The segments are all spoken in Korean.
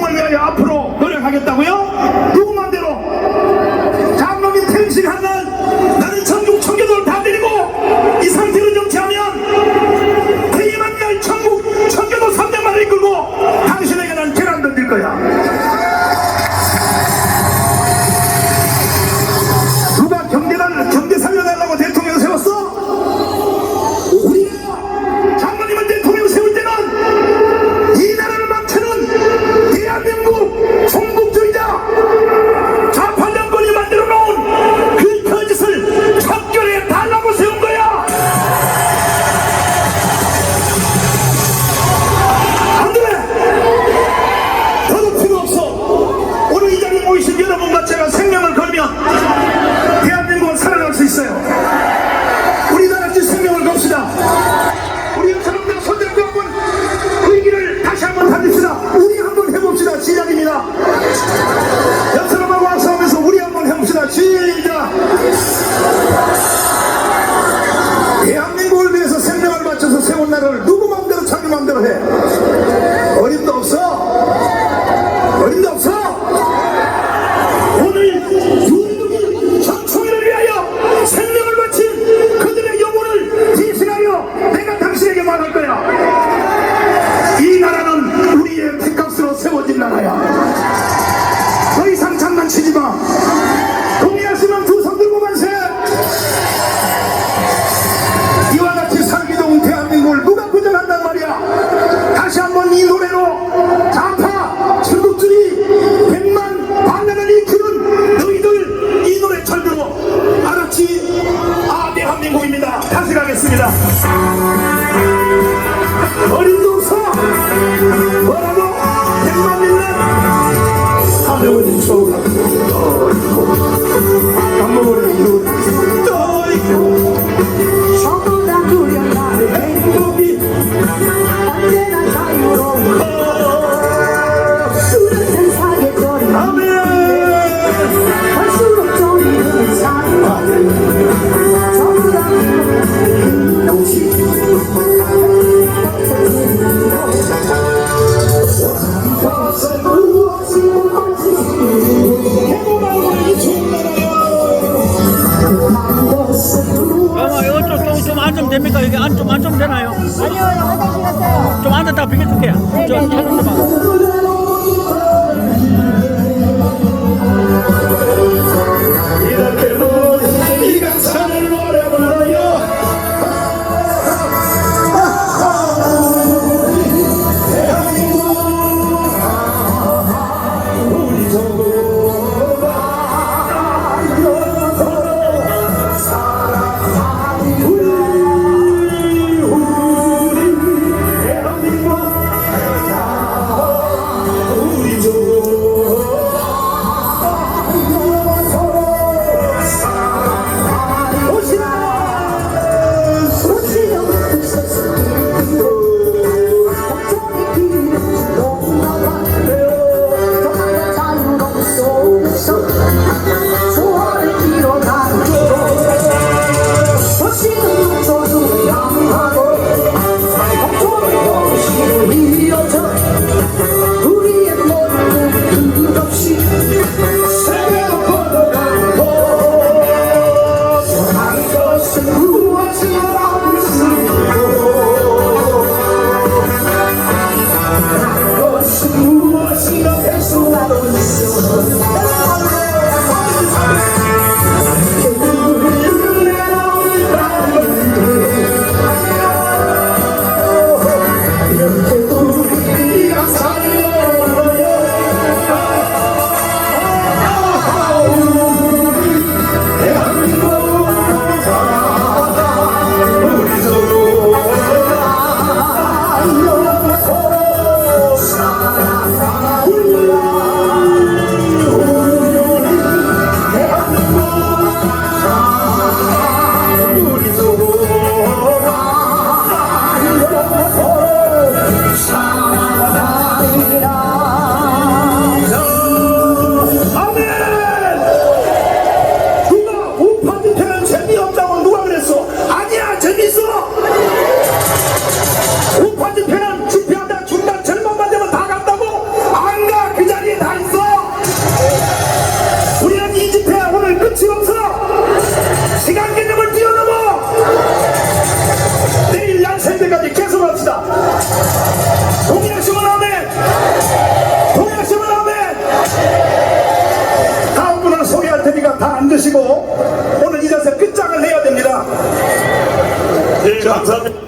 대통령을 위하여 앞으로 노력하겠다고요? 누구 맘대로? 장로님 퇴임식한 날 나는 전국 청교도를 다 데리고 이 상태로 정치하면 퇴임한 날 전국 청교도 300만을 이끌고 당신에게 난 계란 던질 거야. 누가 경제 살려달라고 대통령 세웠어? 우리가 장로님을 대통령 세울 때는 이 나라를 망치는 대한민국 종북주의자 좌파 정권이 만들어 놓은 그 거짓을 척결해 달라고 세운 거야. 안 돼! 더도 필요 없어. 오늘 이 자리에 모이신 여러분과 제가 생명을 걸면 대한민국은 살아날 수 있어요. 우리 다 같이 생명을 겁시다. 우리 여러분들 손잡고 한번 그 길을 다시 한번 달립시다. 우리 한번 해봅시다. 시작입니다. 옆사람하고 왕싸움에서 우리 한번 해봅시다. 시작. 대한민국을 위해서 생명을 바쳐서 세운 나라를 누구 마음대로 자기 마음대로 해. 어림도 없어. 어림도 없어. 오늘 윤석열 전총회를 위하여 생명을 바친 그들의 영혼을 대신하여 내가 당신에게 말할 거야. 이 나라는 우리의 피값으로 세워진 나라야. 더 이상 장난치지 마. 동의하시면 두 손 들고 만세. 이와 같이 살기 좋은 대한민국을 누가 부정한단 말이야. 다시 한번 이 노래로 좌파 출국주의 100만 반란을 일으키는 너희들 이 노래 잘 들어. 알았지? 아, 대한민국입니다. 다시 가겠습니다. 어림도 없어. 뭐라고? 100만 민날 사명을 잊혀오라. 감목을 이루어라. 또 있고 저보다 두려나를 행복이 언제나 자유로운 뚜렷한 사계절이 갈수록 저리는 삶 저보다 눈없이 이거 좀 앉으면 됩니까? 여기 좀 앉으면 되나요? 아니요, 화장실 갔어요. 좀 앉았다가 비켜줄게요. 좀 촬영 좀 하고. 이렇게 우리 이 감사를 노래 불러요. 우리 정부가 대한민국 우리 정부 우리의 모든 끝없이 세계로 뻗어가고 한 것은 무엇이 없을 한 것은 무엇이라 될 수가 없어. 우리가 살려요. 우리 붙드시고 오늘 이 자세 끝장을 내야 됩니다. 네, 감사합니다.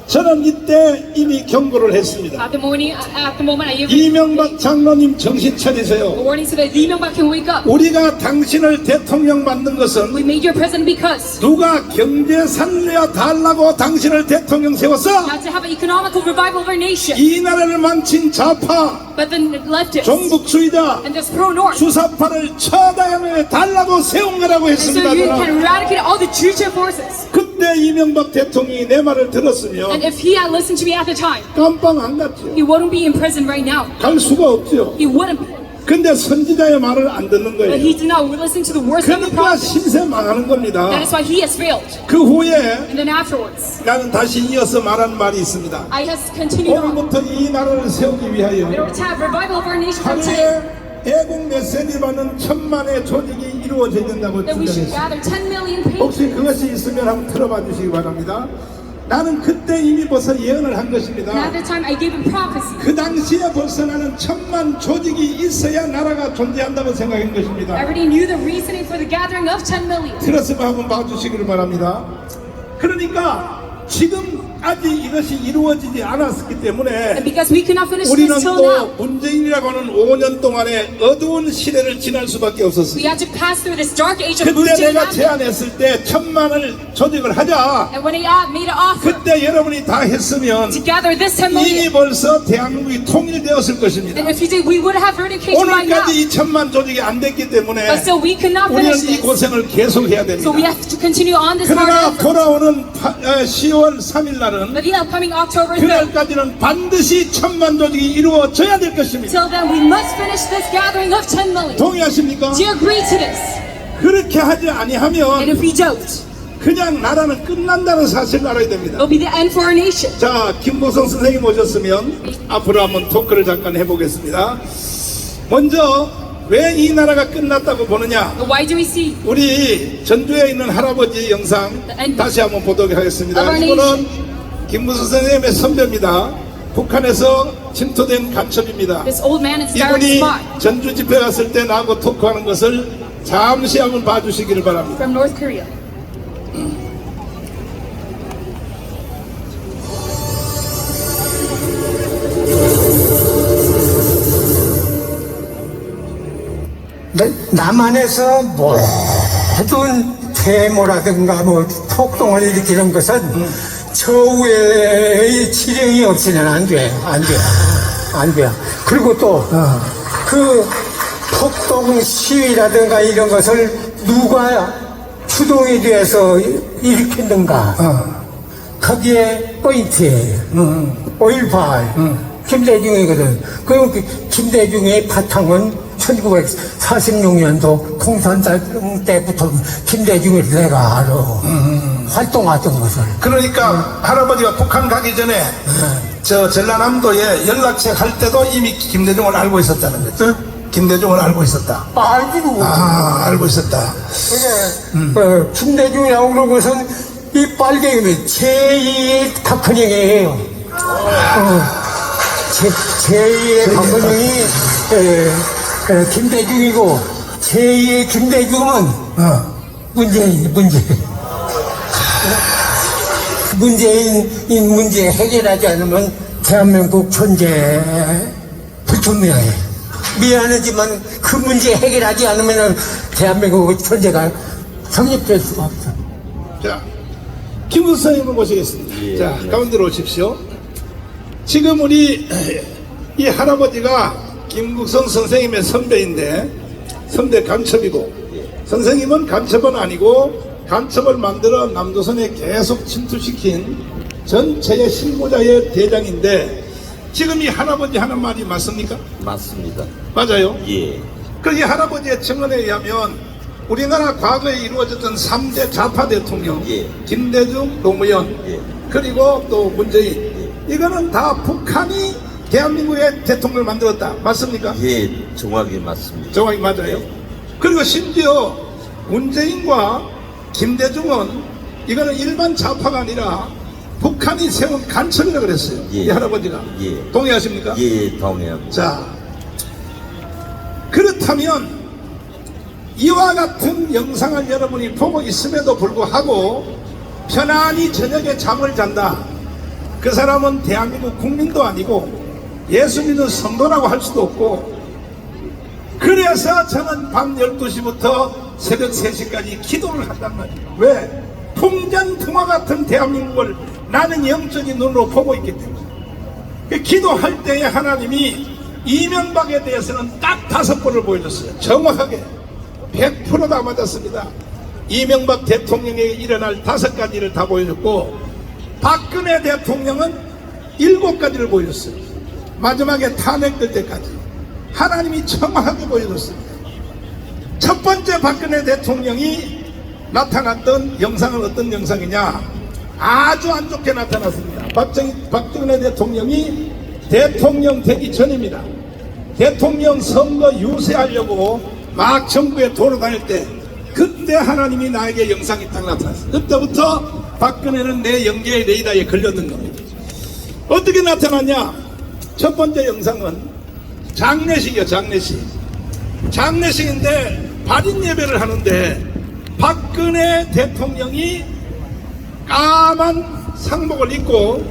저는 이때 이미 경고를 했습니다. At the moment, I give 이명박 장로님 정신 차리세요. a warning so that Lee Myung-bak can wake up. 우리가 당신을 대통령 만든 것은 We made you president because 누가 경제 살려 달라고 당신을 대통령 세웠어? not to have an economical revival of our nation, 이 나라를 망친 좌파, but the leftists 종북주의자, and this pro-North. 수사파를 처단해 달라고 세운 거라고 And so 했습니다. you can 저는. eradicate all the Juche forces. 그때 이명박 대통령이 내 말을 들었으면 And if he had listened to me at the time, 깜빵 안 갔죠. he wouldn't be in prison right now. 갈 수가 없죠. He wouldn't be. 근데 선지자의 말을 안 듣는 But he 거예요. did not listen to the words of the 그러니까 prophet. 신세 망하는 겁니다. That is why he has failed. 그 후에 And then afterwards, 나는 다시 이어서 말한 말이 있습니다. I have continued on. 오늘부터 이 나라를 세우기 In 위하여 order to have revival of our nation from today, 하루에 애국 메시지 받는 1000만의 조직이 이루어져야 된다고 that we should 주장했습니다. gather 10 million 혹시 pages. 그것이 있으면 한번 들어봐 주시기 바랍니다. 나는 그때 이미 벌써 예언을 한 And at 것입니다. that time, I gave him prophecy. 그 당시에 벌써 나는 1000만 조직이 있어야 나라가 존재한다고 생각한 I 것입니다. already knew the reasoning for the gathering of 10 million. 들었으면 한번 봐주시기를 바랍니다. 그러니까 지금 아직 이것이 이루어지지 않았기 때문에 And because we could not finish 우리는 this till 또 now, 문재인이라고 하는 5년 동안의 어두운 시대를 지날 수밖에 we 없었습니다. had to pass through this dark age of 그때 Moon 내가 Jae-in. 제안했을 때 1000만을 조직을 하자. And when he made an offer 그때 여러분이 다 했으면 to gather this 10 이미 million, 벌써 대한민국이 통일되었을 것입니다. and if you did, we would have eradicated right now. 오늘까지 2000만 조직이 안 됐기 때문에 But still, we could not 우리는 finish 이 this. 고생을 계속해야 So we 됩니다. have to continue on this hard 그러나 effort. 돌아오는 10월 3일 날은 But the upcoming October 3rd, 그날까지는 반드시 1000만 조직이 이루어져야 될 것입니다. till then, we must finish this gathering of 10 million. 동의하십니까? Do you agree to this? 그렇게 하지 And 아니하면 if we don't, 그냥 나라는 끝난다는 사실을 알아야 됩니다. it'll be the end for our nation. 자, 김보성 선생님 오셨으면 앞으로 한번 토크를 잠깐 해보겠습니다. 먼저 왜 이 나라가 끝났다고 보느냐? But why do we see 우리 전주에 있는 할아버지 영상 다시 한번 보도록 하겠습니다. 이분은 김보성 선생님의 선배입니다. 북한에서 침투된 간첩입니다. this old man is direct 이분이 spy 전주 집회 갔을 때 나하고 토크하는 것을 잠시 한번 봐주시기를 바랍니다. from North Korea? 남한에서 모든 데모라든가 뭐 폭동을 일으키는 것은 처우의 지령이 없이는 안 돼. 그리고 또 그 폭동 시위라든가 이런 것을 누가 주동이 돼서 일으켰는가. 거기에 포인트예요. 5.18 김대중이거든. 그럼 그 김대중의 바탕은 1946년도 공산당 때부터 김대중을 내가 알아. 활동하던 것을. 그러니까 할아버지가 북한 가기 전에 저 전라남도에 연락책 할 때도 이미 김대중을 알고 있었다는 거죠. 김대중을 알고 있었다. 알고. 알고 있었다. 그게 김대중이라고 그런 것은 이 빨갱이는 제2의 박헌영이에요. 제2의 박헌영이 김대중이고 제2의 김대중은 문재인. 문재인 문제 해결하지 않으면 대한민국 존재 불투명해. 미안하지만 그 문제 해결하지 않으면 대한민국 존재가 성립될 수가 없어. 자, 김선생님을 모시겠습니다. 자, 가운데로 오십시오. 지금 우리 이 할아버지가 김국성 선생님의 선배인데 선배 간첩이고 선생님은 간첩은 아니고 간첩을 만들어 남조선에 계속 침투시킨 전체의 실무자의 대장인데 지금 이 할아버지 하는 말이 맞습니까? 맞습니다. 맞아요. 예. 그 이 할아버지의 증언에 의하면 우리나라 과거에 이루어졌던 3대 좌파 대통령 예. 김대중, 노무현 예. 그리고 또 문재인 이거는 다 북한이 대한민국의 대통령을 만들었다. 맞습니까? 예, 정확히 맞습니다. 정확히 맞아요. 그리고 심지어 문재인과 김대중은 이거는 일반 좌파가 아니라 북한이 세운 간첩이라고 그랬어요. 예. 이 할아버지가. 예. 동의하십니까? 예, 동의합니다. 자, 그렇다면 이와 같은 영상을 여러분이 보고 있음에도 불구하고 편안히 저녁에 잠을 잔다. 그 사람은 대한민국 국민도 아니고 예수 믿는 성도라고 할 수도 없고, 그래서 저는 밤 12시부터 새벽 3시까지 기도를 한단 말이에요. 왜? 풍전풍화 같은 대한민국을 나는 영적인 눈으로 보고 있기 때문에. 기도할 때에 하나님이 이명박에 대해서는 딱 5번을 보여줬어요. 정확하게 100%다 맞았습니다. 이명박 대통령에게 일어날 5가지를 다 보여줬고, 박근혜 대통령은 7가지를 보여줬어요. 마지막에 탄핵될 때까지 하나님이 정확하게 보여줬습니다. 첫 번째 박근혜 대통령이 나타났던 영상은 어떤 영상이냐? 아주 안 좋게 나타났습니다. 박근혜 대통령이 대통령 되기 전입니다. 대통령 선거 유세하려고 막 정부에 돌아다닐 때, 그때 하나님이 나에게 영상이 딱 나타났어요. 그때부터 박근혜는 내 영계의 레이더에 걸렸는 겁니다. 어떻게 나타났냐? 첫 번째 영상은 장례식이요. 장례식인데 발인 예배를 하는데 박근혜 대통령이 까만 상복을 입고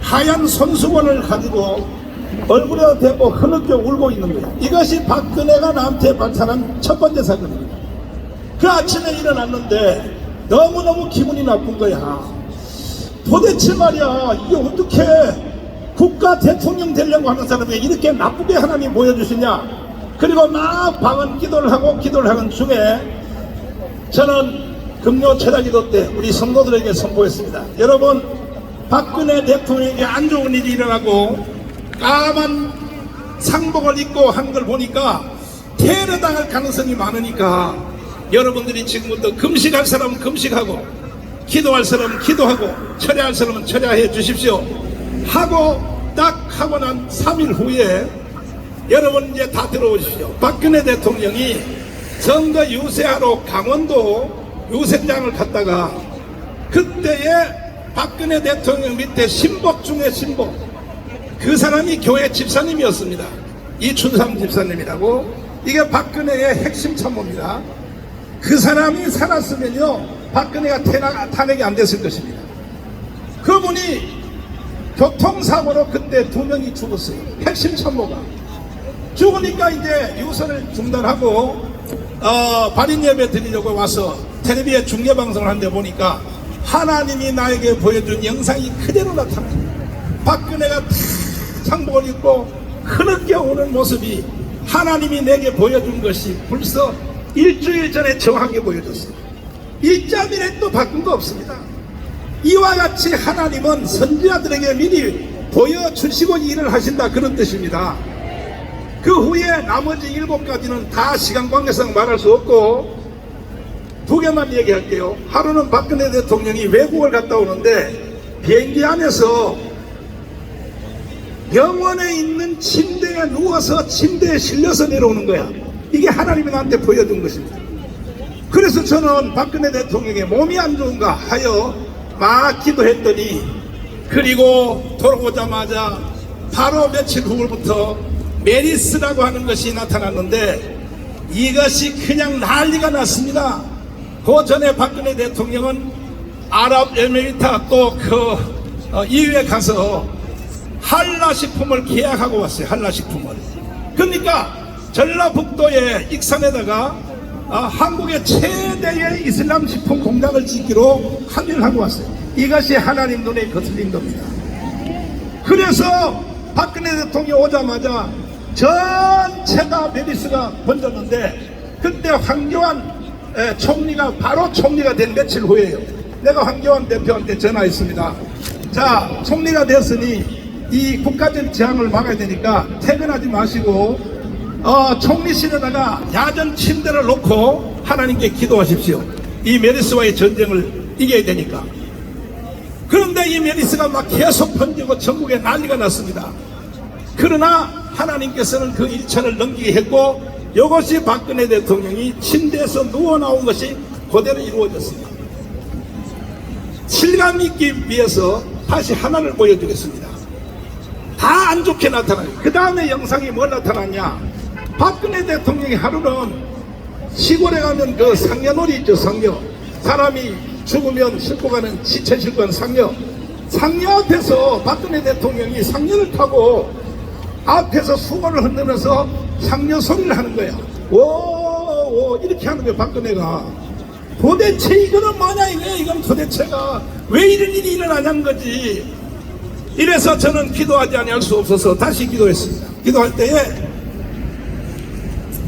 하얀 손수건을 가지고 얼굴에 대고 흐느껴 울고 있는 거예요. 이것이 박근혜가 나한테 발산한 첫 번째 사건입니다. 그 아침에 일어났는데 너무너무 기분이 나쁜 거야. 도대체 말이야, 이게 어떻게 국가 대통령 되려고 하는 사람이 이렇게 나쁘게 하나님 보여주시냐. 그리고 막 방언 기도를 하는 중에 저는 금요 철야기도 때 우리 성도들에게 선포했습니다. 여러분, 박근혜 대통령에게 안 좋은 일이 일어나고 까만 상복을 입고 한 걸 보니까 테러당할 가능성이 많으니까 여러분들이 지금부터 금식할 사람은 금식하고, 기도할 사람은 기도하고, 철야할 사람은 철야해 주십시오. 하고 난 3일 후에 여러분 이제 다 들어오십시오. 박근혜 대통령이 선거 유세하러 강원도 유세장을 갔다가 그때에 박근혜 대통령 밑에 신복 중에 신복, 그 사람이 교회 집사님이었습니다. 이춘삼 집사님이라고. 이게 박근혜의 핵심 참모입니다. 그 사람이 살았으면요 박근혜가 탄핵이 안 됐을 것입니다. 그분이 교통사고로 그때 2명이 죽었어요. 핵심 참모가 죽으니까 이제 유서를 중단하고 발인 예배 드리려고 와서 텔레비에 중계방송을 하는데 보니까 하나님이 나에게 보여준 영상이 그대로 나타납니다. 박근혜가 상복을 입고 흐느껴 오는 모습이 하나님이 내게 보여준 것이 벌써 일주일 전에 정확하게 보여줬어요. 일자미래도 바꾼 거 없습니다. 이와 같이 하나님은 선지자들에게 미리 보여주시고 일을 하신다, 그런 뜻입니다. 그 후에 나머지 7가지는 다 시간 관계상 말할 수 없고 2개만 얘기할게요. 하루는 박근혜 대통령이 외국을 갔다 오는데 비행기 안에서 병원에 있는 침대에 누워서 침대에 실려서 내려오는 거야. 이게 하나님이 나한테 보여준 것입니다. 그래서 저는 박근혜 대통령의 몸이 안 좋은가 하여 막 기도했더니, 그리고 돌아오자마자 바로 며칠 후부터 메리스라고 하는 것이 나타났는데 이것이 그냥 난리가 났습니다. 그 전에 박근혜 대통령은 아랍에미리트 또 이후에 가서 한라식품을 계약하고 왔어요. 한라식품을. 그러니까 전라북도의 익산에다가 한국의 최대의 이슬람 식품 공장을 짓기로 합의를 하고 왔어요. 이것이 하나님 눈에 거슬린 겁니다. 그래서 박근혜 대통령이 오자마자 전체가 메리스가 번졌는데 그때 황교안 총리가 바로 총리가 된 며칠 후에요. 내가 황교안 대표한테 전화했습니다. 자, 총리가 됐으니 이 국가적 재앙을 막아야 되니까 퇴근하지 마시고 총리실에다가 야전 침대를 놓고 하나님께 기도하십시오. 이 메리스와의 전쟁을 이겨야 되니까. 그런데 이 메리스가 막 계속 번지고 전국에 난리가 났습니다. 그러나 하나님께서는 그 일차를 넘기게 했고 이것이 박근혜 대통령이 침대에서 누워 나온 것이 그대로 이루어졌습니다. 실감 있기 위해서 다시 하나를 보여주겠습니다. 다 안 좋게 나타나요. 그 다음에 영상이 뭘 나타났냐? 박근혜 대통령이 하루는 시골에 가면 그 상여놀이 있죠. 상여. 사람이 죽으면 싣고 가는 시체 싣고 가는 상여. 상여 앞에서 박근혜 대통령이 상여를 타고 앞에서 수건을 흔들면서 상여 소리를 하는 거야. 오 이렇게 하는 거야. 박근혜가. 도대체 이거는 뭐냐 이거야. 이건 도대체가 왜 이런 일이 일어나냐는 거지. 이래서 저는 기도하지 아니할 수 없어서 다시 기도했습니다. 기도할 때에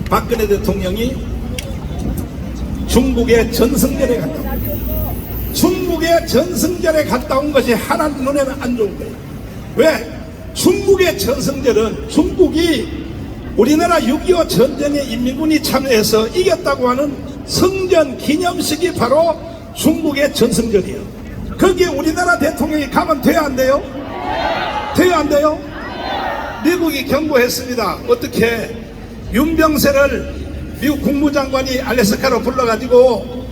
박근혜 대통령이 중국의 전승절에 갔다 온 거예요. 중국의 전승절에 갔다 온 것이 하나님 눈에는 안 좋은 거예요. 왜? 중국의 전승절은 중국이 우리나라 6.25 전쟁에 인민군이 참여해서 이겼다고 하는 성전 기념식이 바로 중국의 전승절이에요. 거기에 우리나라 대통령이 가면 돼야 안 돼요? 돼야 안 돼요? 미국이 경고했습니다. 어떻게 윤병세를 미국 국무장관이 알래스카로 불러가지고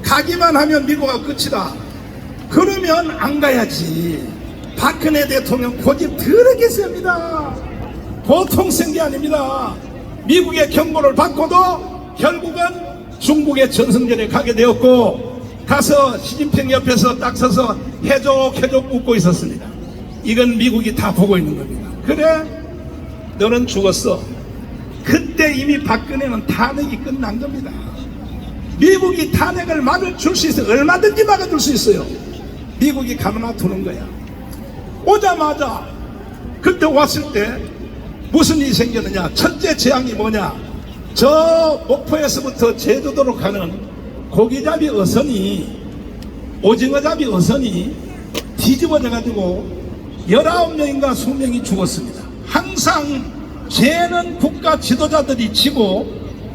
가기만 하면 미국은 끝이다. 그러면 안 가야지. 박근혜 대통령 고집 더럽게 셉니다. 보통 센 게 아닙니다. 미국의 경고를 받고도 결국은 중국의 전승절에 가게 되었고 가서 시진핑 옆에서 딱 서서 해족 웃고 있었습니다. 이건 미국이 다 보고 있는 겁니다. 그래 너는 죽었어. 그때 이미 박근혜는 탄핵이 끝난 겁니다. 미국이 탄핵을 막아줄 수 있어요. 얼마든지 막아줄 수 있어요. 미국이 가만히 두는 거야. 오자마자 그때 왔을 때 무슨 일이 생겼느냐. 첫째 재앙이 뭐냐. 저 목포에서부터 제주도로 가는 고기잡이 어선이 오징어잡이 어선이 뒤집어져 가지고 19명인가 20명이 죽었습니다. 항상 죄는 국가 지도자들이 지고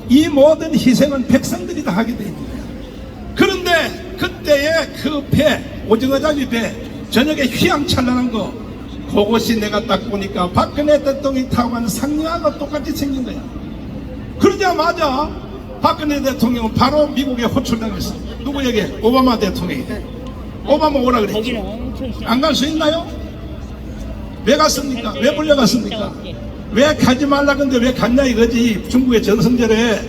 이 모든 희생은 백성들이 다 하게 돼 있는 거예요. 그런데 그때의 그 배, 오징어잡이 배, 저녁에 휘황찬란한 거, 그것이 내가 딱 보니까 박근혜 대통령이 타고 가는 상류하고 똑같이 생긴 거야. 그러자마자 박근혜 대통령은 바로 미국에 호출당했어. 누구에게? 오바마 대통령에게. 오바마 오라 그랬지. 안 갈 수 있나요? 왜 갔습니까? 왜 불려갔습니까? 왜 가지 말라 근데 왜 갔냐 이거지. 중국의 전승절에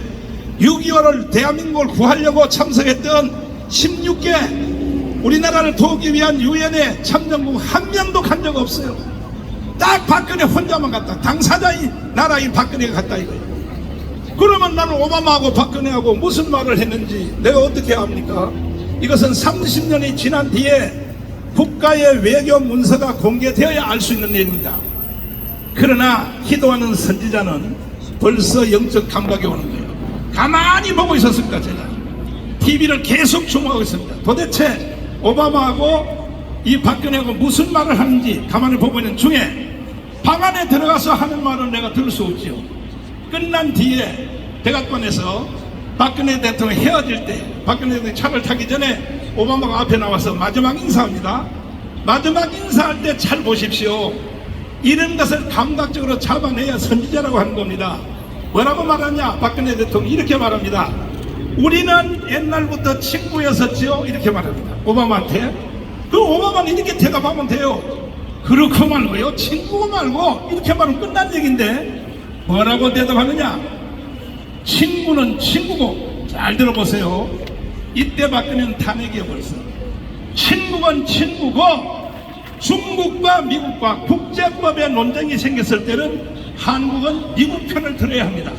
6.25를 대한민국을 구하려고 참석했던 16개 우리나라를 도우기 위한 유엔의 참전국 한 명도 간 적 없어요. 딱 박근혜 혼자만 갔다. 당사자인 나라인 박근혜가 갔다 이거예요. 그러면 나는 오바마하고 박근혜하고 무슨 말을 했는지 내가 어떻게 합니까? 이것은 30년이 지난 뒤에 국가의 외교 문서가 공개되어야 알 수 있는 일입니다. 그러나 기도하는 선지자는 벌써 영적 감각이 오는 거예요. 가만히 보고 있었습니다. 제가 TV를 계속 주목하고 있습니다. 도대체 오바마하고 이 박근혜하고 무슨 말을 하는지 가만히 보고 있는 중에 방 안에 들어가서 하는 말을 내가 들을 수 없지요. 끝난 뒤에 백악관에서 박근혜 대통령 헤어질 때 박근혜 대통령 차를 타기 전에 오바마가 앞에 나와서 마지막 인사합니다. 마지막 인사할 때 잘 보십시오. 이런 것을 감각적으로 잡아내야 선지자라고 하는 겁니다. 뭐라고 말하냐? 박근혜 대통령이 이렇게 말합니다. 우리는 옛날부터 친구였었지요. 이렇게 말합니다. 오바마한테. 그 오바마는 이렇게 대답하면 돼요. 그렇고 말고요. 친구고 말고 이렇게 말하면 끝난 얘기인데 뭐라고 대답하느냐? 친구는 친구고. 잘 들어보세요. 이때 박근혜는 탄핵이에요. 벌써. 친구건 친구고 중국과 미국과 국제법의 논쟁이 생겼을 때는 한국은 미국 편을 들어야 합니다.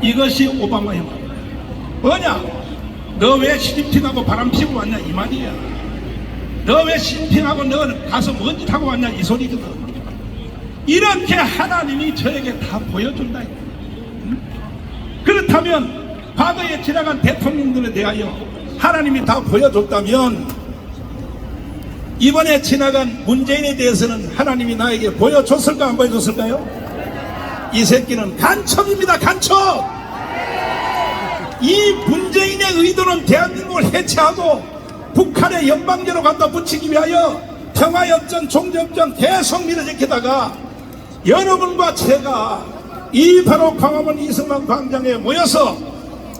이것이 오바마의 말입니다. 뭐냐? 너 왜 시진핑하고 바람 피고 왔냐 이 말이야. 너 왜 시진핑하고 너 가서 뭔 짓 하고 왔냐 이 소리거든. 이렇게 하나님이 저에게 다 보여준다. 그렇다면 과거에 지나간 대통령들에 대하여 하나님이 다 보여줬다면 이번에 지나간 문재인에 대해서는 하나님이 나에게 보여줬을까 안 보여줬을까요? 이 새끼는 간첩입니다. 간첩. 이 문재인의 의도는 대한민국을 해체하고 북한의 연방제로 갖다 붙이기 위하여 평화협정, 종전협정 계속 밀어제기다가 여러분과 제가 이 바로 광화문 이승만 광장에 모여서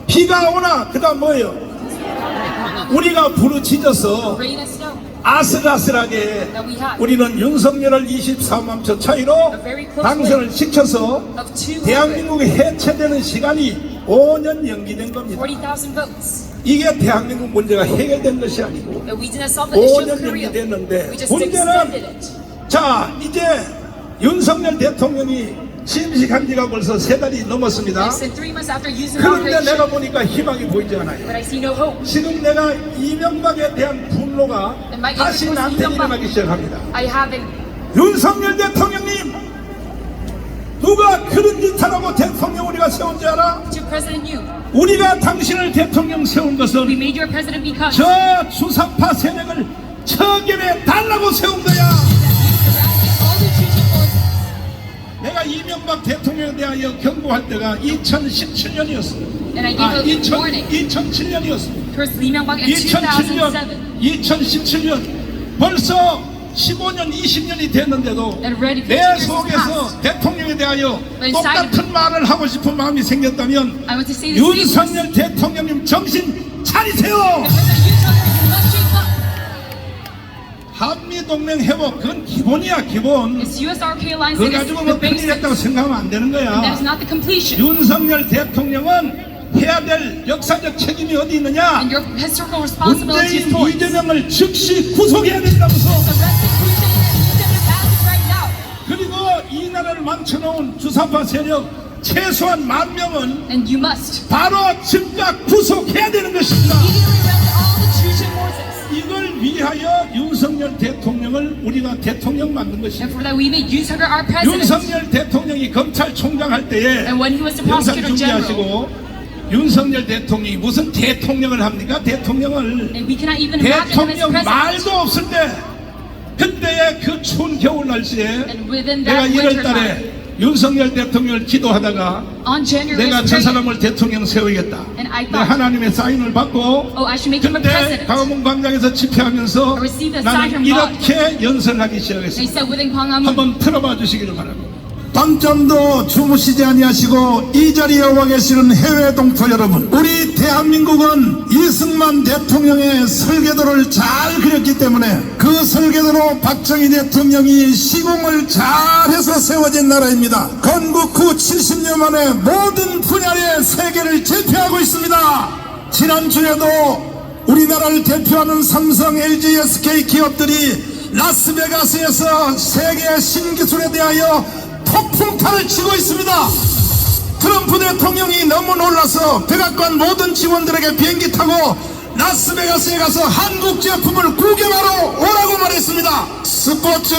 비가 오나 그 다음 뭐예요? 우리가 부르짖어서 Rain us down. 아슬아슬하게 우리는 윤석열을 24만 표 차이로 당선을 시켜서 대한민국이 해체되는 시간이 5년 연기된 겁니다. 40,000 votes. 이게 대한민국 문제가 해결된 것이 아니고 And we didn't solve the issue of 5년 Korea. 연기됐는데 We just extended 문제는 it. 자 이제 윤석열 대통령이 취임식한 지가 벌써 3달이 넘었습니다. Less than 3 months after using 그런데 inauguration, 내가 보니까 희망이 보이지 않아요. but I see no hope. 지금 내가 이명박에 대한 분노가 다시 나한테 일어나기 시작합니다. I haven't. 윤석열 대통령님, 누가 그런 짓 하라고 대통령 우리가 세운 줄 알아? To President Yu, 우리가 당신을 대통령 세운 we 것은 made you a president because 저 주사파 세력을 처결해 달라고 세운 거야. all the Chujin forces. 내가 이명박 대통령에 대하여 경고할 때가 2017년이었어. And I gave a warning 2007년이었어. towards Lee Myung-bak in 2007. 2017년 벌써 15년, 20년이 됐는데도 And already 15 내 years has 속에서 passed. 대통령에 대하여 But inside of 똑같은 말을 하고 싶은 마음이 생겼다면 I want to say the same. 윤석열 대통령님 정신 차리세요. President Yu told us you must shake up. 한미동맹 회복 그건 기본이야 기본. This USRK alliance 그거 is 가지고 the 뭐 큰일 basics. 했다고 생각하면 안 되는 That is 거야. not the completion. 윤석열 대통령은 해야 될 역사적 책임이 어디 있느냐. And your historical responsibility is 문재인 towards 이재명을 즉시 구속해야 된다면서. arresting Putin and send him back right now. 그리고 이 나라를 망쳐놓은 주사파 세력 최소한 10,000명은 And you must 바로 즉각 구속해야 되는 것입니다. immediately arrest all the Chujin forces. 이걸 위하여 윤석열 대통령을 우리가 대통령 만든 것입니다. And for that we made Yoon Suk-yeol our president. 윤석열 대통령이 검찰총장 할 때에 And when he was the 영상 prosecutor general. 준비하시고 윤석열 대통령이 무슨 대통령을 합니까? 대통령을 And we cannot even imagine him as 대통령 president. 말도 없을 때 그때의 그 추운 겨울 날씨에 And within 내가 that 1월 winter 달에 time, 윤석열 대통령을 기도하다가 on January 내가 저 3rd, 사람을 대통령 세우겠다. And I 내 thought, 하나님의 사인을 받고 oh, I should make him a 그때 president. 광화문 광장에서 집회하면서 I received a 나는 sign from 이렇게 연설하기 They 시작했습니다. said within Gwanghwamun, 한번 틀어봐 주시기를 바랍니다. 밤잠도 주무시지 아니하시고 이 자리에 와 계시는 해외 동포 여러분, 우리 대한민국은 이승만 대통령의 설계도를 잘 그렸기 때문에 그 설계도로 박정희 대통령이 시공을 잘해서 세워진 나라입니다. 건국 후 70년 만에 모든 분야의 세계를 제패하고 있습니다. 지난주에도 우리나라를 대표하는 삼성, LG, SK 기업들이 라스베가스에서 세계 신기술에 대하여 폭풍탄을 치고 있습니다. 트럼프 대통령이 너무 놀라서 백악관 모든 직원들에게 비행기 타고 라스베가스에 가서 한국 제품을 구경하러 오라고 말했습니다. 스포츠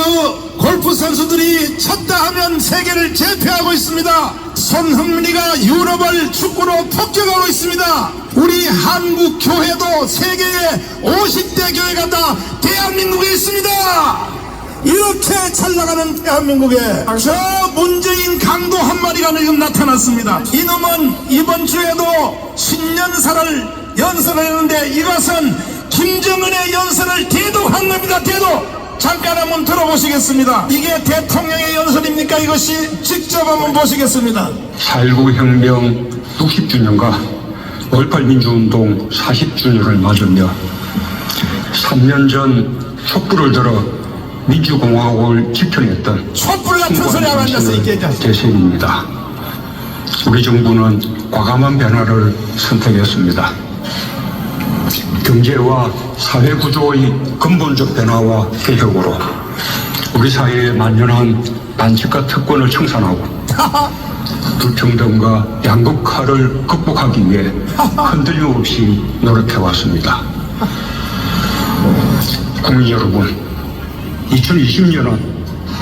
골프 선수들이 쳤다 하면 세계를 제패하고 있습니다. 손흥민이가 유럽을 축구로 폭격하고 있습니다. 우리 한국 교회도 세계의 50대 교회가 다 대한민국에 있습니다. 이렇게 잘 나가는 대한민국에 저 문재인 강도 한 마리가 지금 나타났습니다. 이놈은 이번 주에도 신년사를 연설을 했는데 이것은 김정은의 연설을 대독한 겁니다. 대독. 잠깐 한번 들어보시겠습니다. 이게 대통령의 연설입니까? 이것이 직접 한번 보시겠습니다. 4.19 혁명 60주년과 5.18 민주운동 40주년을 맞으며 3년 전 촛불을 들어 민주공화국을 지켜냈던 촛불 같은 소리 하고 앉아서 이게 대세입니다. 우리 정부는 과감한 변화를 선택했습니다. 경제와 사회 구조의 근본적 변화와 개혁으로 우리 사회에 만연한 반칙과 특권을 청산하고 불평등과 양극화를 극복하기 위해 흔들림 없이 노력해왔습니다. 국민 여러분, 2020년은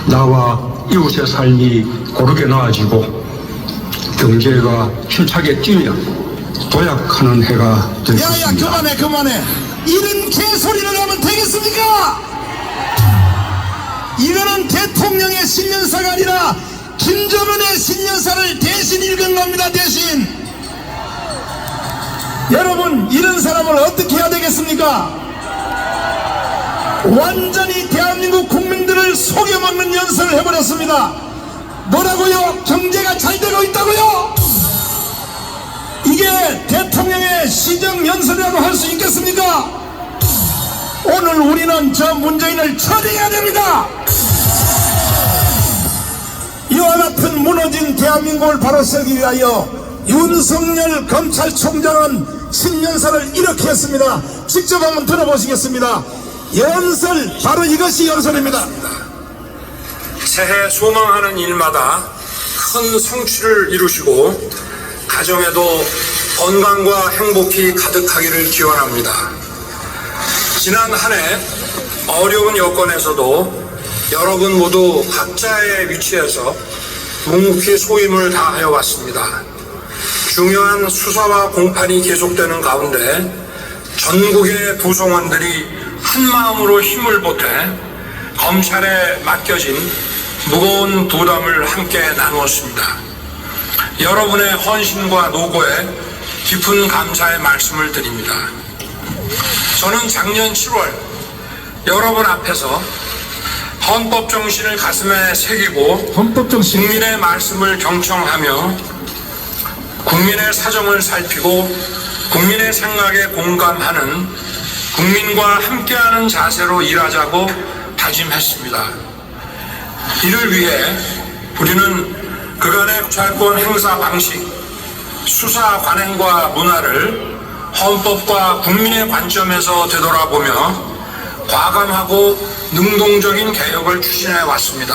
나와 이웃의 삶이 고르게 나아지고 경제가 힘차게 뛰며 도약하는 해가 될 것입니다. 그만해. 이런 개소리를 하면 되겠습니까? 이거는 대통령의 신년사가 아니라 김정은의 신년사를 대신 읽은 겁니다. 대신. 여러분, 이런 사람을 어떻게 해야 되겠습니까? 완전히 대한민국 국민들을 속여먹는 연설을 해버렸습니다. 뭐라고요? 경제가 잘 되고 있다고요? 이게 대통령의 시정 연설이라고 할 수 있겠습니까? 오늘 우리는 저 문재인을 처리해야 됩니다. 이와 같은 무너진 대한민국을 바로 세우기 위하여 윤석열 검찰총장은 신년사를 이렇게 했습니다. 직접 한번 들어보시겠습니다. 연설, 바로 이것이 연설입니다. 새해 소망하는 일마다 큰 성취를 이루시고 가정에도 건강과 행복이 가득하기를 기원합니다. 지난 한 해 어려운 여건에서도 여러분 모두 각자의 위치에서 묵묵히 소임을 다하여 왔습니다. 중요한 수사와 공판이 계속되는 가운데 전국의 구성원들이 한마음으로 힘을 보태 검찰에 맡겨진 무거운 부담을 함께 나누었습니다. 여러분의 헌신과 노고에 깊은 감사의 말씀을 드립니다. 저는 작년 7월 여러분 앞에서 헌법 정신을 가슴에 새기고 국민의 말씀을 경청하며 국민의 사정을 살피고 국민의 생각에 공감하는 국민과 함께하는 자세로 일하자고 다짐했습니다. 이를 위해 우리는 그간의 검찰권 행사 방식, 수사 관행과 문화를 헌법과 국민의 관점에서 되돌아보며 과감하고 능동적인 개혁을 추진해 왔습니다.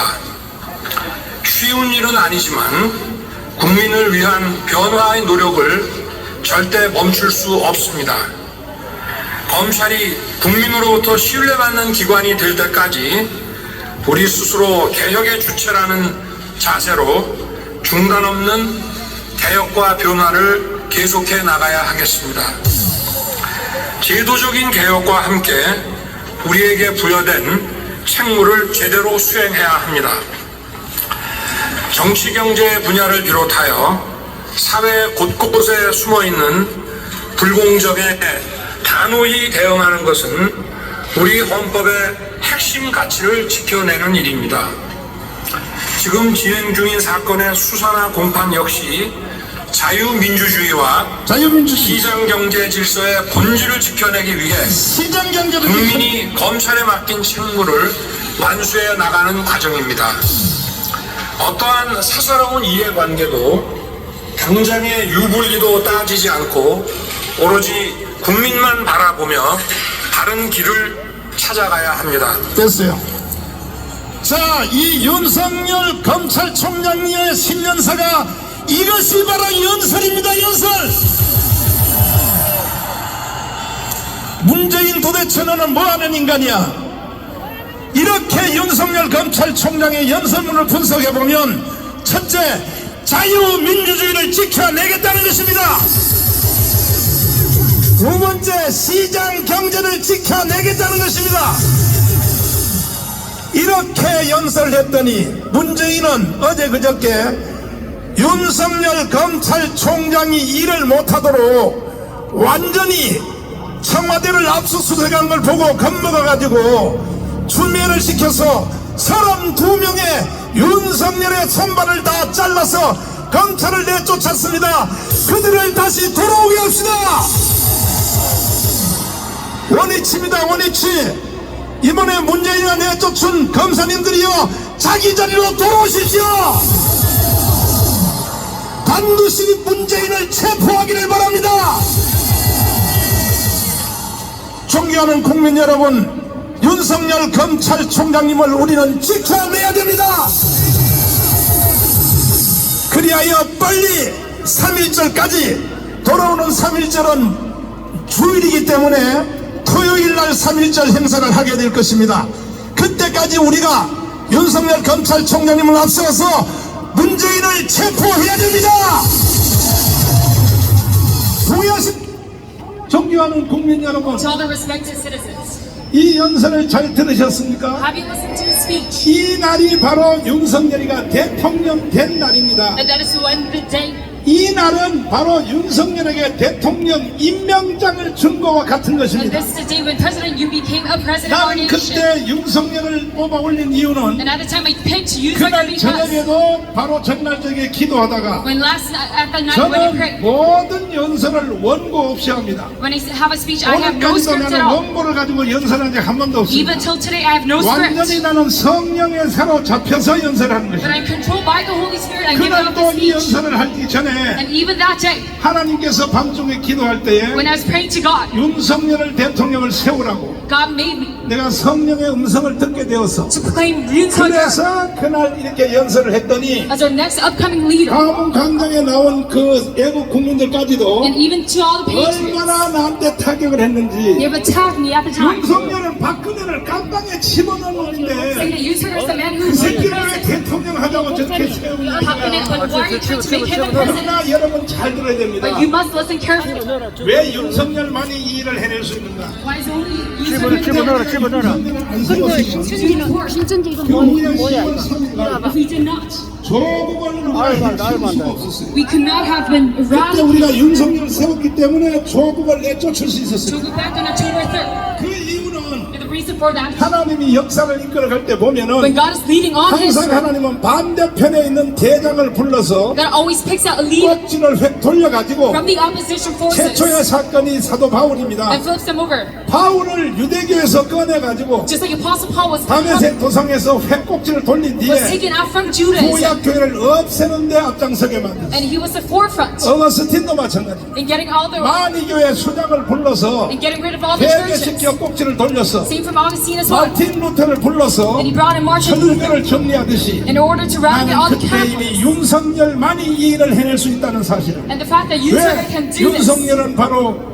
쉬운 일은 아니지만 국민을 위한 변화의 노력을 절대 멈출 수 없습니다. 검찰이 국민으로부터 신뢰받는 기관이 될 때까지 우리 스스로 개혁의 주체라는 자세로 중단 없는 개혁과 변화를 계속해 나가야 하겠습니다. 제도적인 개혁과 함께 우리에게 부여된 책무를 제대로 수행해야 합니다. 정치 경제 분야를 비롯하여 사회 곳곳에 숨어있는 불공정에 단호히 대응하는 것은 우리 헌법의 핵심 가치를 지켜내는 일입니다. 지금 진행 중인 사건의 수사나 공판 역시 자유민주주의와 시장경제 질서의 본질을 지켜내기 위해 국민이 검찰에 맡긴 책무를 완수해 나가는 과정입니다. 어떠한 사사로운 이해관계도 당장의 유불리도 따지지 않고 오로지 국민만 바라보며 다른 길을 찾아가야 합니다. 됐어요. 자, 이 윤석열 검찰총장의 신년사가 이것이 바로 연설입니다. 연설. 문재인 도대체 너는 뭐하는 인간이야? 이렇게 윤석열 검찰총장의 연설문을 분석해보면 첫째, 자유민주주의를 지켜내겠다는 것입니다. 두 번째, 시장 경제를 지켜내겠다는 것입니다. 이렇게 연설했더니 문재인은 어제 그저께 윤석열 검찰총장이 일을 못하도록 완전히 청와대를 압수수색한 걸 보고 겁먹어가지고 추면을 시켜서 32명의 윤석열의 손발을 다 잘라서 검찰을 내쫓았습니다. 그들을 다시 돌아오게 합시다. 원위치입니다. 원위치. 이번에 문재인이 내쫓은 검사님들이요, 자기 자리로 돌아오십시오. 반드시 문재인을 체포하기를 바랍니다. 존경하는 국민 여러분, 윤석열 검찰총장님을 우리는 지켜내야 됩니다. 그리하여 빨리 3.1절까지, 돌아오는 3.1절은 주일이기 때문에 토요일날 3.1절 행사를 하게 될 것입니다. 그때까지 우리가 윤석열 검찰총장님을 앞세워서 문재인을 체포해야 됩니다. 동의하십. 존경하는 국민 여러분, To all the respected citizens, 이 연설을 잘 들으셨습니까? have you listened to the speech? 이 날이 바로 윤석열이가 대통령 된 날입니다. And that is when the day, 이 날은 바로 윤석열에게 대통령 임명장을 준 것과 같은 and 것입니다. this is the day when President, you became a president of our 난 nation. 그때 윤석열을 뽑아 올린 이유는 And at the time I picked you for 그날 because 저녁에도 바로 전날적에 기도하다가 when last night, at the night when I 저는 prayed, 모든 연설을 원고 없이 합니다. when I have a speech, I have no 오늘까지도 script at 나는 all. 원고를 가지고 연설한 적 한 번도 Even 없습니다. till today, I have no 완전히 script. 나는 성령에 사로잡혀서 연설하는 But 것입니다. I'm controlled by the Holy Spirit and giving 그날 up 또 the 이 speech. 연설을 하기 전에 And even that day, 하나님께서 밤중에 기도할 때에 when I was praying to God, 윤석열을 대통령을 세우라고 God made me 내가 성령의 음성을 듣게 되어서 to proclaim Yoon Suk-yeol 그래서 그날 이렇게 연설을 했더니 as our next upcoming leader. 가문 강당에 나온 그 애국 국민들까지도 And even to all the patriots, 얼마나 나한테 타격을 했는지 they have attacked me at the time, 윤석열은 박근혜를 깜빵에 집어넣은 saying 놈인데 that Yoon Suk-yeol is the man who 그 is the 새끼를 왜 president. 대통령 하자고 저렇게 세우는 Happening, 거야. but why are you trying to make him the president? 그러나 여러분 잘 들어야 됩니다. But you must listen carefully. 왜 윤석열만이 이 일을 해낼 수 있는가? Why is only Yoon 집어넣어라, Suk-yeol 집어넣어라. if we did not? 조국을 우리가 해칠 수가 없었어요. We could not have been 그때 eradicated. 우리가 윤석열을 세웠기 때문에 조국을 내쫓을 수 있었어요. So back on October 3rd, 그 이유는 and the reason for that, 하나님이 역사를 이끌어갈 때 when 보면은 God is leading all 항상 history, 하나님은 반대편에 있는 대장을 불러서 God always picks out a leader 꼭지를 획 돌려가지고 from the opposition forces 최초의 사건이 사도 바울입니다. and flips them over. 바울을 유대교에서 꺼내가지고 Just like Apostle Paul was 다메섹 도상에서 획꼭지를 돌린 was 뒤에 taken out from Judaism, 구약교회를 없애는데 앞장서게 만들었어요. and he was the forefront 어거스틴도 마찬가지. in getting all the 만이교회 수장을 불러서 in getting rid of all the churches. 회개시켜 꼭지를 돌렸어. Same from Augustine as well. 마틴 루터를 불러서 And he brought in Martin Luther 천주교를 정리하듯이 in order to eradicate 나는 all the 그때 이미 Catholics. 윤석열만이 이 일을 해낼 수 있다는 사실을. And the fact that Yoon 왜 Suk-yeol can do this, 윤석열은 바로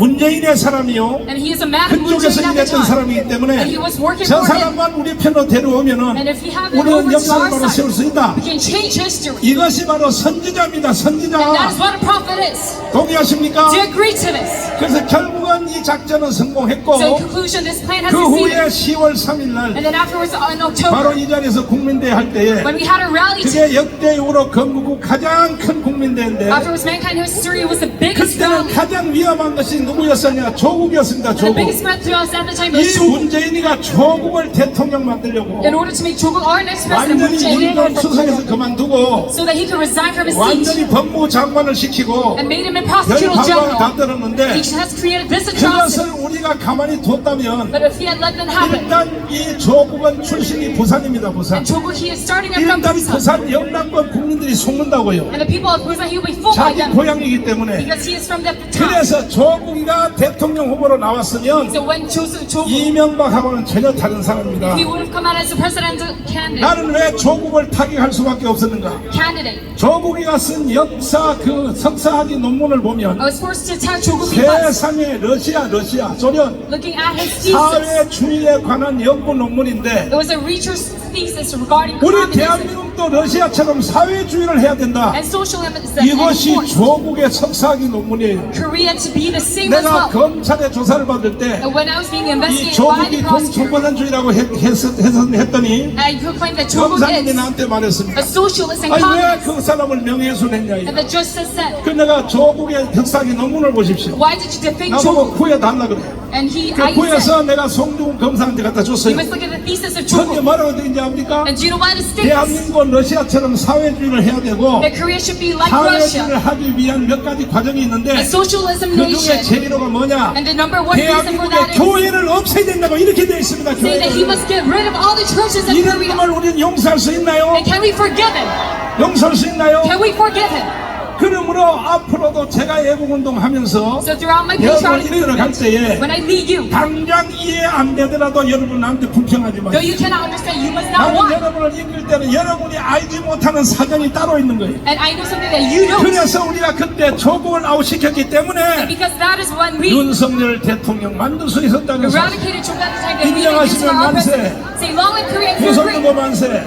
문재인의 사람이요 and he is a man who was 그쪽에서 at the 일했던 time, 사람이기 때문에 and he was working 저 for him. 사람만 우리 편으로 데려오면은 And if we have him 우리는 over to 역사를 our 바로 세울 수 side, 있다. we can change history. 이것이 바로 선지자입니다. And that 선지자. is what a prophet is. 동의하십니까? Do you agree to this? 그래서 결국은 이 작전은 성공했고 So in conclusion, this plan has 그 후에 succeeded. 10월 3일 날 And then afterwards, in 바로 October, 이 자리에서 국민대회 할 때에 when we had a rally, 그게 역대 이후로 건국후 가장 큰 국민대회인데 afterwards mankind history was the biggest 그때는 rally. 가장 위험한 것이 누구였었냐? 조국이었습니다. The 조국. biggest threat to us at the time 이 was Joe. 문재인이가 조국을 대통령 만들려고 In order to make Joe our next president, 완전히 Moon 문건 Jae-in, 수석에서 그만두고 so that he could resign from his 완전히 seat 법무장관을 시키고 and made him a 별 prosecutor 방법을 general. 다 들었는데 He has created this atrocity. 그것을 우리가 가만히 뒀다면 But if he had let that happen, 일단 이 조국은 출신이 부산입니다. 부산. and Joe, he is starting up from 일단 Busan. 부산 영남권 국민들이 속는다고요. And the people of Busan, he will be fooled by 자기 them 고향이기 때문에. because he is from that town. 그래서 조국이가 대통령 후보로 나왔으면 So when Joe, 이명박하고는 전혀 다른 사람입니다. he would have come out as a presidential candidate. 나는 왜 조국을 타격할 수밖에 없었는가? Candidate. 조국이가 쓴 역사 그 석사학위 논문을 보면 I was forced to attack Joe because 세상에 러시아, 소련 looking at his thesis, 사회주의에 관한 연구 논문인데 it was a research thesis regarding 우리 communism 대한민국도 러시아처럼 사회주의를 해야 된다. and socialism. 이것이 And 조국의 석사학위 논문이에요. Korea to be the same as 내가 well. 검찰의 조사를 받을 때 And when I was being 이 investigated by the 조국이 prosecutor, 공천주의라고 했더니 I proclaimed that Joe 검사님이 is 나한테 말했습니다. a socialist and 아니 왜 communist. 그 사람을 명예훼손했냐 And 이거. the judge said, 그 내가 조국의 역사학위 논문을 보십시오. why did you defame 나보고 Joe? 구해달라 그래. And he, 그 I said, 구해서 내가 송중근 검사한테 갖다 he 줬어요. was looking at the thesis of 그게 Joe. 뭐라고 되는지 압니까? And do you know why the states 대한민국은 러시아처럼 사회주의를 해야 되고 that Korea should be like Russia, 사회주의를 하기 위한 몇 가지 과정이 있는데 a socialism 그 중에 nation? 제1호가 뭐냐? And the number one reason for that 대한민국의 is 교회를 없애야 된다고 이렇게 되어 있습니다. saying that he 교회를. must get rid of all the churches in 이런 Korea. 놈을 우리는 용서할 수 있나요? And can we forgive him? 용서할 수 있나요? Can we forgive him? 그러므로 앞으로도 제가 애국운동 하면서 So throughout my 여러분 patriotic 이리로 갈 movement, 때에 when I lead you, 당장 이해 안 되더라도 여러분 나한테 불평하지 though 마세요. you cannot understand, you must not 나는 want. 여러분을 이끌 때는 여러분이 알지 못하는 사정이 따로 있는 거예요. And I know something that you don't. 그래서 우리가 그때 조국을 아웃시켰기 때문에 Because that is when we 윤석열 대통령 만들 수 있었다는 사실. eradicated Joe at the time that we made use 인정하시면 of our 만세. president. Say long live Korea and 조선도 free. 만세.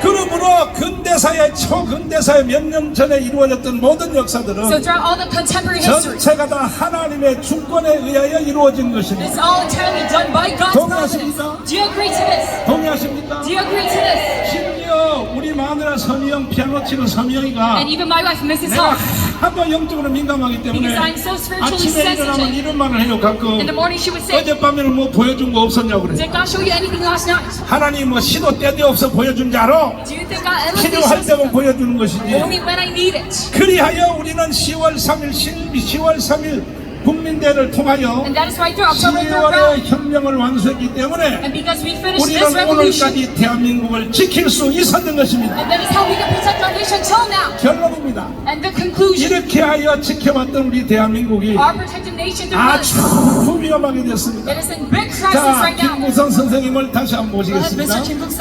그러므로 근대사의 초근대사의 몇 년 전에 이루어졌던 모든 So 역사들은 throughout all the contemporary history, 전체가 다 하나님의 주권에 의하여 이루어진 것입니다. it's all entirely done by God's providence. 동의하십니까? Do you agree to this? 동의하십니까? Do you agree to this? 심지어 우리 마누라 서미영 피아노 치는 서미영이가 And even my wife, Mrs. 내가 Hall, 하도 영적으로 민감하기 때문에 because I'm so spiritually 아침에 일어나면 sensitive. 이런 말을 해요. 가끔 In the morning she would say, 어젯밤에는 뭐 보여준 거 없었냐고 그래. did God show you anything last night? 하나님 뭐 시도 때도 없어 보여준 줄 알아? Do you think God ever 필요할 shows 때만 보여주는 것이지. only when I need it? 그리하여 우리는 10월 3일 국민대회를 통하여 And that is why through October 3rd 12월에 round, 혁명을 완수했기 때문에 and because we finished this 우리는 revolution, 오늘까지 대한민국을 지킬 수 있었던 것입니다. and that is how we can protect our nation till now. 결론입니다. And the conclusion, 이렇게 하여 지켜왔던 우리 대한민국이 our protected nation through 아주 this, 위험하게 됐습니다. it is in big crisis 자, right now. 김무성 선생님을 다시 한번 Mr. 모시겠습니다. Kim Buk-seon.